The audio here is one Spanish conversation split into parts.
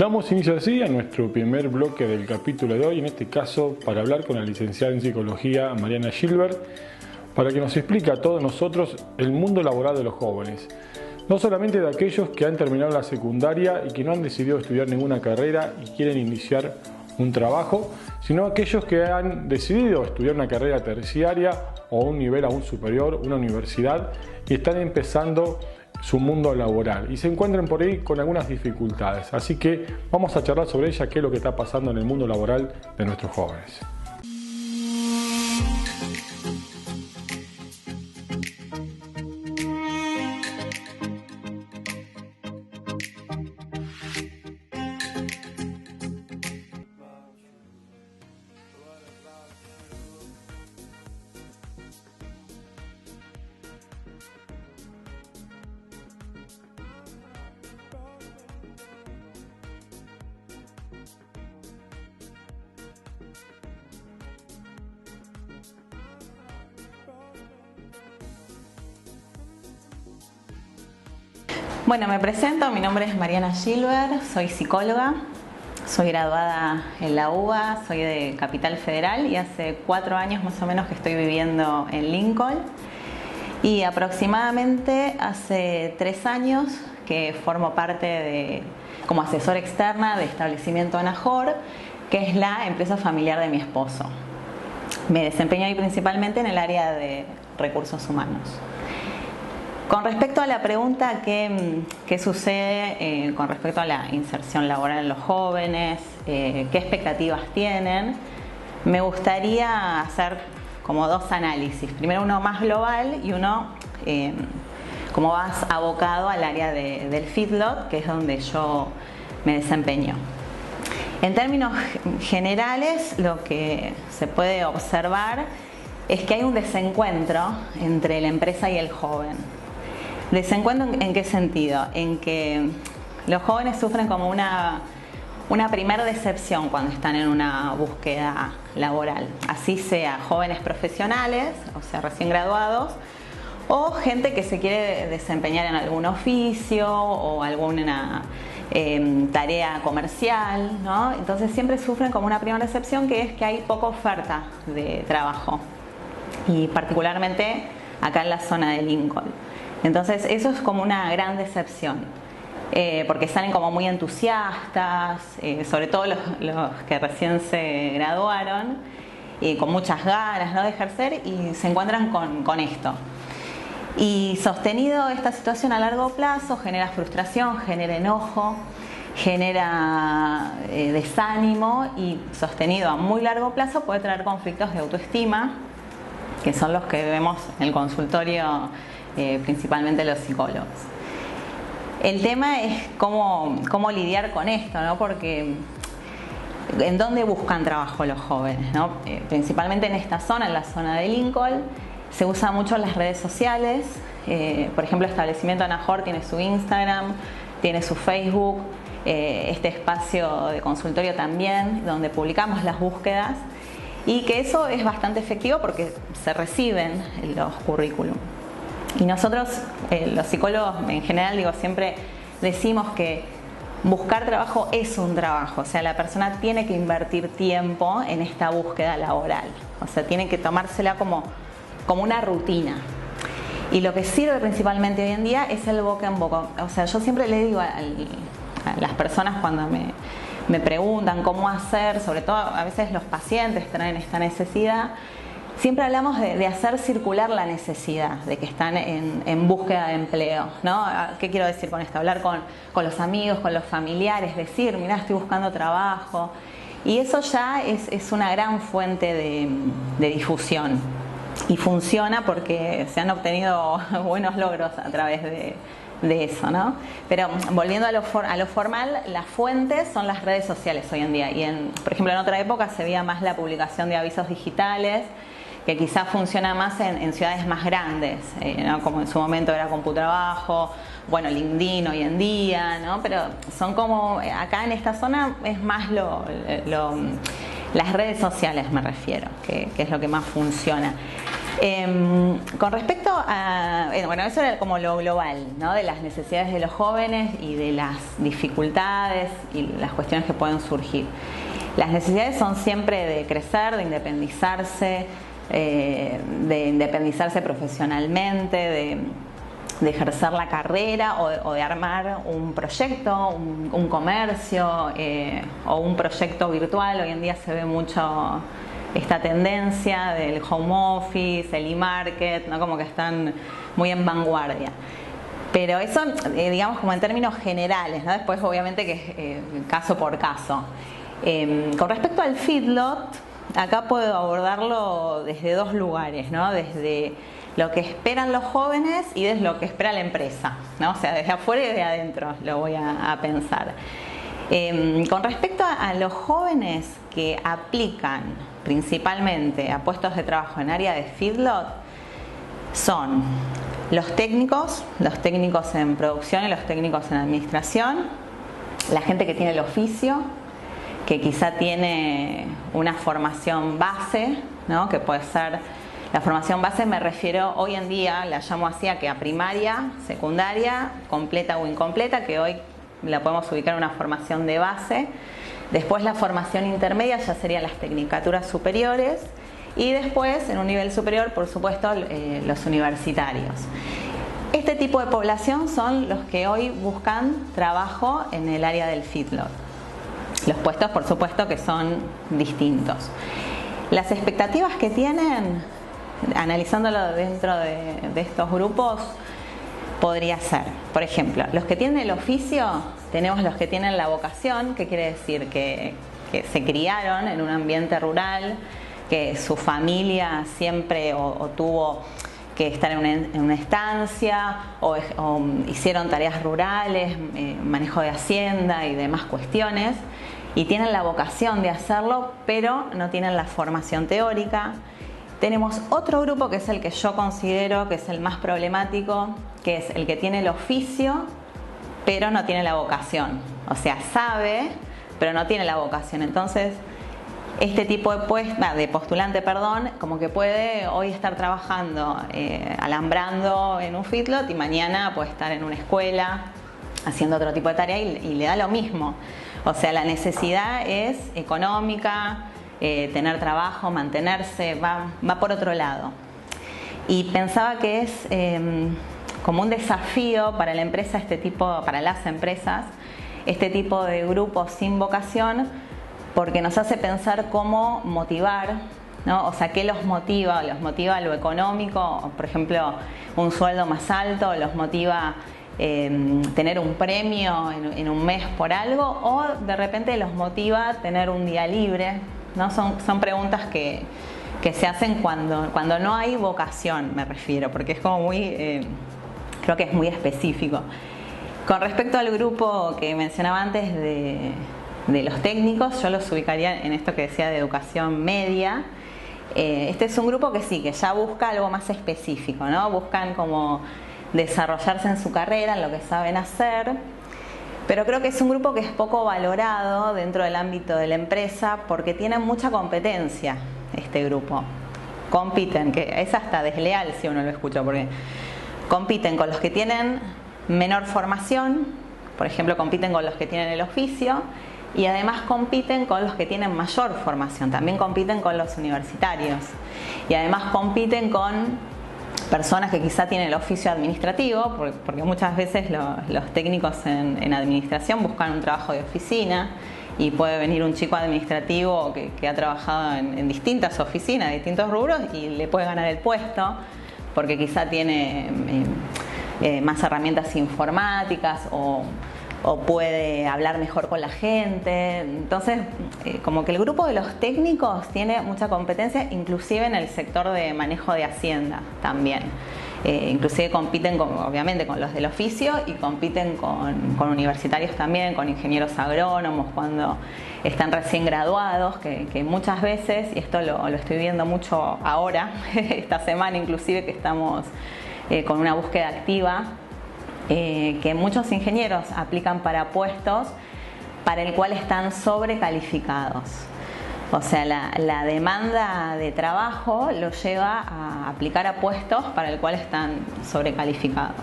Damos inicio así a nuestro primer bloque del capítulo de hoy, en este caso para hablar con la licenciada en Psicología Mariana Gilbert, para que nos explique a todos nosotros el mundo laboral de los jóvenes. No solamente de aquellos que han terminado la secundaria y que no han decidido estudiar ninguna carrera y quieren iniciar un trabajo, sino aquellos que han decidido estudiar una carrera terciaria o un nivel aún superior, una universidad, y están empezando su mundo laboral y se encuentran por ahí con algunas dificultades. Así que vamos a charlar sobre ella, qué es lo que está pasando en el mundo laboral de nuestros jóvenes. Bueno, me presento, mi nombre es Mariana Gilbert, soy psicóloga, soy graduada en la UBA, soy de Capital Federal y hace 4 años más o menos que estoy viviendo en Lincoln, y aproximadamente hace 3 años que formo parte como asesora externa de Establecimiento Anajor, que es la empresa familiar de mi esposo. Me desempeño ahí principalmente en el área de recursos humanos. Con respecto a la pregunta qué sucede con respecto a la inserción laboral en los jóvenes, qué expectativas tienen, me gustaría hacer como 2 análisis. Primero uno más global y uno como más abocado al área del feedlot, que es donde yo me desempeño. En términos generales, lo que se puede observar es que hay un desencuentro entre la empresa y el joven. ¿Desencuentro en qué sentido? En que los jóvenes sufren como una primera decepción cuando están en una búsqueda laboral. Así sea jóvenes profesionales, o sea recién graduados, o gente que se quiere desempeñar en algún oficio o alguna tarea comercial, ¿no? Entonces siempre sufren como una primera decepción, que es que hay poca oferta de trabajo, y particularmente acá en la zona de Lincoln. Entonces eso es como una gran decepción, porque salen como muy entusiastas, sobre todo los que recién se graduaron, con muchas ganas, ¿no?, de ejercer, y se encuentran con esto. Y sostenido esta situación a largo plazo genera frustración, genera enojo, genera desánimo, y sostenido a muy largo plazo puede traer conflictos de autoestima, que son los que vemos en el consultorio, principalmente los psicólogos. El tema es cómo lidiar con esto, ¿no? Porque ¿en dónde buscan trabajo los jóvenes, ¿no? Principalmente en esta zona, en la zona de Lincoln, se usa mucho las redes sociales. Por ejemplo, Establecimiento Anajor tiene su Instagram, tiene su Facebook, este espacio de consultorio también, donde publicamos las búsquedas, y que eso es bastante efectivo porque se reciben los currículum. Y nosotros, los psicólogos en general, siempre decimos que buscar trabajo es un trabajo. O sea, la persona tiene que invertir tiempo en esta búsqueda laboral. O sea, tiene que tomársela como una rutina. Y lo que sirve principalmente hoy en día es el boca en boca. O sea, yo siempre le digo a las personas cuando me preguntan cómo hacer, sobre todo a veces los pacientes traen esta necesidad, siempre hablamos de hacer circular la necesidad, de que están en búsqueda de empleo, ¿no? ¿Qué quiero decir con esto? Hablar con los amigos, con los familiares, decir, mirá, estoy buscando trabajo. Y eso ya es una gran fuente de difusión. Y funciona porque se han obtenido buenos logros a través de eso, ¿no? Pero volviendo a lo formal, las fuentes son las redes sociales hoy en día. Y por ejemplo, en otra época se veía más la publicación de avisos digitales, que quizás funciona más en ciudades más grandes, ¿no? Como en su momento era CompuTrabajo, bueno, LinkedIn hoy en día, ¿no? Pero son como, acá en esta zona es más las redes sociales, me refiero, que es lo que más funciona. Con respecto a, bueno, eso era como lo global, ¿no? De las necesidades de los jóvenes y de las dificultades y las cuestiones que pueden surgir. Las necesidades son siempre de crecer, de independizarse profesionalmente, de ejercer la carrera o de armar un proyecto, un comercio o un proyecto virtual. Hoy en día se ve mucho esta tendencia del home office, el e-market, ¿no? Como que están muy en vanguardia. Pero eso, digamos, como en términos generales, ¿no? Después obviamente que es caso por caso. Con respecto al feedlot, acá puedo abordarlo desde dos lugares, ¿no? Desde lo que esperan los jóvenes y desde lo que espera la empresa, ¿no? O sea, desde afuera y desde adentro lo voy a pensar. Con respecto a los jóvenes que aplican principalmente a puestos de trabajo en área de feedlot, son los técnicos en producción y los técnicos en administración, la gente que tiene el oficio, que quizá tiene una formación base, ¿no? Que puede ser, la formación base me refiero hoy en día, la llamo así, a que a primaria, secundaria, completa o incompleta, que hoy la podemos ubicar en una formación de base. Después la formación intermedia ya serían las tecnicaturas superiores y después en un nivel superior, por supuesto, los universitarios. Este tipo de población son los que hoy buscan trabajo en el área del feedlot. Los puestos, por supuesto, que son distintos. Las expectativas que tienen, analizándolo dentro de estos grupos, podría ser, por ejemplo, los que tienen el oficio, tenemos los que tienen la vocación, que quiere decir que se criaron en un ambiente rural, que su familia siempre o tuvo que estar en una estancia o hicieron tareas rurales, manejo de hacienda y demás cuestiones, y tienen la vocación de hacerlo, pero no tienen la formación teórica. Tenemos otro grupo que es el que yo considero que es el más problemático, que es el que tiene el oficio, pero no tiene la vocación. O sea, sabe, pero no tiene la vocación. Entonces, este tipo de postulante, como que puede hoy estar trabajando, alambrando en un feedlot y mañana puede estar en una escuela haciendo otro tipo de tarea y le da lo mismo. O sea, la necesidad es económica, tener trabajo, mantenerse, va por otro lado. Y pensaba que es como un desafío para la empresa para las empresas, este tipo de grupos sin vocación, porque nos hace pensar cómo motivar, ¿no? O sea, ¿qué los motiva? ¿Los motiva lo económico? Por ejemplo, un sueldo más alto, ¿los motiva tener un premio en un mes por algo? ¿O de repente los motiva tener un día libre? ¿No? Son preguntas que se hacen cuando no hay vocación, me refiero, porque es como muy, creo que es muy específico. Con respecto al grupo que mencionaba antes de los técnicos, yo los ubicaría en esto que decía de educación media. Este es un grupo que sí, que ya busca algo más específico, ¿no? Buscan como desarrollarse en su carrera, en lo que saben hacer, pero creo que es un grupo que es poco valorado dentro del ámbito de la empresa porque tienen mucha competencia este grupo. Compiten, que es hasta desleal si uno lo escucha, porque compiten con los que tienen menor formación, por ejemplo, compiten con los que tienen el oficio y además compiten con los que tienen mayor formación, también compiten con los universitarios y además compiten con personas que quizá tienen el oficio administrativo, porque muchas veces los técnicos en administración buscan un trabajo de oficina y puede venir un chico administrativo que ha trabajado en distintas oficinas, distintos rubros y le puede ganar el puesto porque quizá tiene más herramientas informáticas o puede hablar mejor con la gente. Entonces, como que el grupo de los técnicos tiene mucha competencia, inclusive en el sector de manejo de hacienda también. Inclusive compiten obviamente con los del oficio y compiten con universitarios también, con ingenieros agrónomos cuando están recién graduados, que muchas veces, y esto lo estoy viendo mucho ahora, esta semana inclusive que estamos con una búsqueda activa, que muchos ingenieros aplican para puestos para el cual están sobrecalificados. O sea, la demanda de trabajo lo lleva a aplicar a puestos para el cual están sobrecalificados.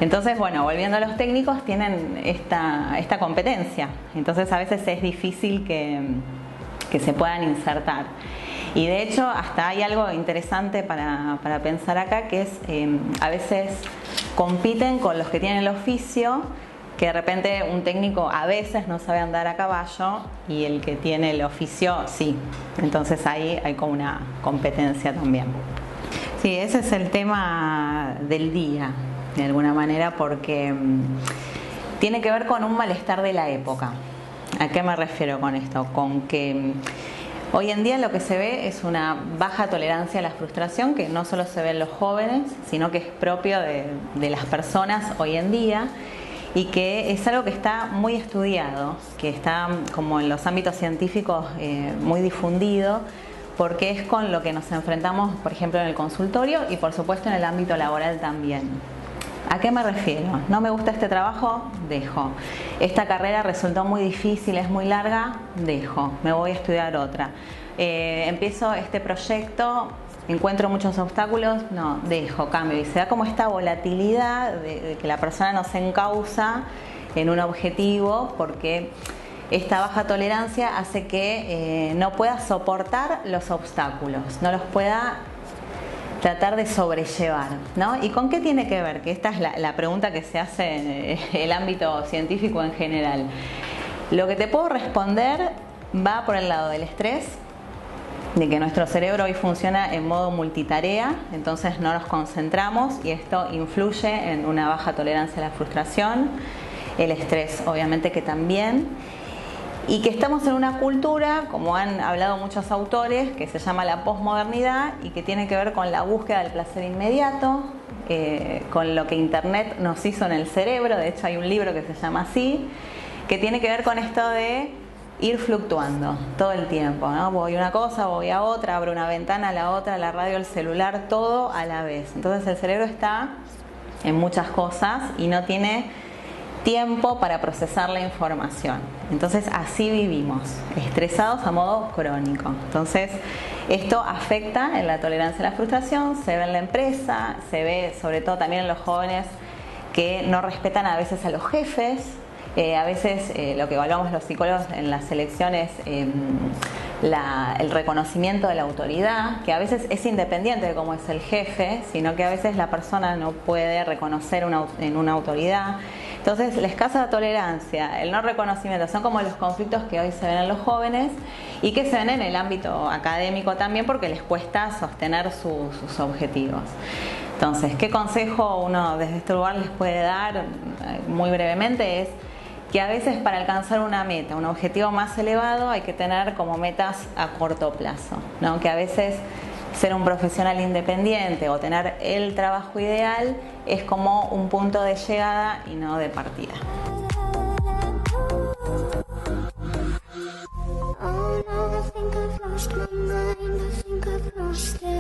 Entonces, bueno, volviendo a los técnicos, tienen esta competencia. Entonces, a veces es difícil que se puedan insertar. Y de hecho, hasta hay algo interesante para pensar acá, que es a veces compiten con los que tienen el oficio, que de repente un técnico a veces no sabe andar a caballo y el que tiene el oficio sí. Entonces ahí hay como una competencia también. Sí, ese es el tema del día, de alguna manera, porque tiene que ver con un malestar de la época. ¿A qué me refiero con esto? Con que hoy en día lo que se ve es una baja tolerancia a la frustración, que no solo se ve en los jóvenes, sino que es propio de las personas hoy en día, y que es algo que está muy estudiado, que está como en los ámbitos científicos muy difundido, porque es con lo que nos enfrentamos, por ejemplo, en el consultorio y por supuesto en el ámbito laboral también. ¿A qué me refiero? No me gusta este trabajo, dejo. Esta carrera resultó muy difícil, es muy larga, dejo. Me voy a estudiar otra. Empiezo este proyecto, encuentro muchos obstáculos, no, dejo, cambio. Y se da como esta volatilidad de que la persona no se encausa en un objetivo, porque esta baja tolerancia hace que no pueda soportar los obstáculos, no los pueda tratar de sobrellevar, ¿no? ¿Y con qué tiene que ver? Que esta es la pregunta que se hace en el ámbito científico en general. Lo que te puedo responder va por el lado del estrés, de que nuestro cerebro hoy funciona en modo multitarea, entonces no nos concentramos y esto influye en una baja tolerancia a la frustración, el estrés obviamente que también, y que estamos en una cultura, como han hablado muchos autores, que se llama la posmodernidad y que tiene que ver con la búsqueda del placer inmediato, con lo que Internet nos hizo en el cerebro. De hecho hay un libro que se llama así, que tiene que ver con esto de ir fluctuando todo el tiempo, ¿no? Voy a una cosa, voy a otra, abro una ventana, a la otra, la radio, el celular, todo a la vez. Entonces el cerebro está en muchas cosas y no tiene tiempo para procesar la información. Entonces así vivimos, estresados a modo crónico. Entonces esto afecta en la tolerancia a la frustración, se ve en la empresa, se ve sobre todo también en los jóvenes que no respetan a veces a los jefes. A veces lo que evaluamos los psicólogos en las selecciones el reconocimiento de la autoridad, que a veces es independiente de cómo es el jefe, sino que a veces la persona no puede reconocer en una autoridad. Entonces la escasa tolerancia, el no reconocimiento, son como los conflictos que hoy se ven en los jóvenes y que se ven en el ámbito académico también, porque les cuesta sostener sus objetivos. Entonces, ¿qué consejo uno desde este lugar les puede dar muy brevemente? Es que a veces para alcanzar una meta, un objetivo más elevado, hay que tener como metas a corto plazo, ¿no? Que a veces ser un profesional independiente o tener el trabajo ideal es como un punto de llegada y no de partida. Oh no, I think I've lost my mind, I think I've lost it.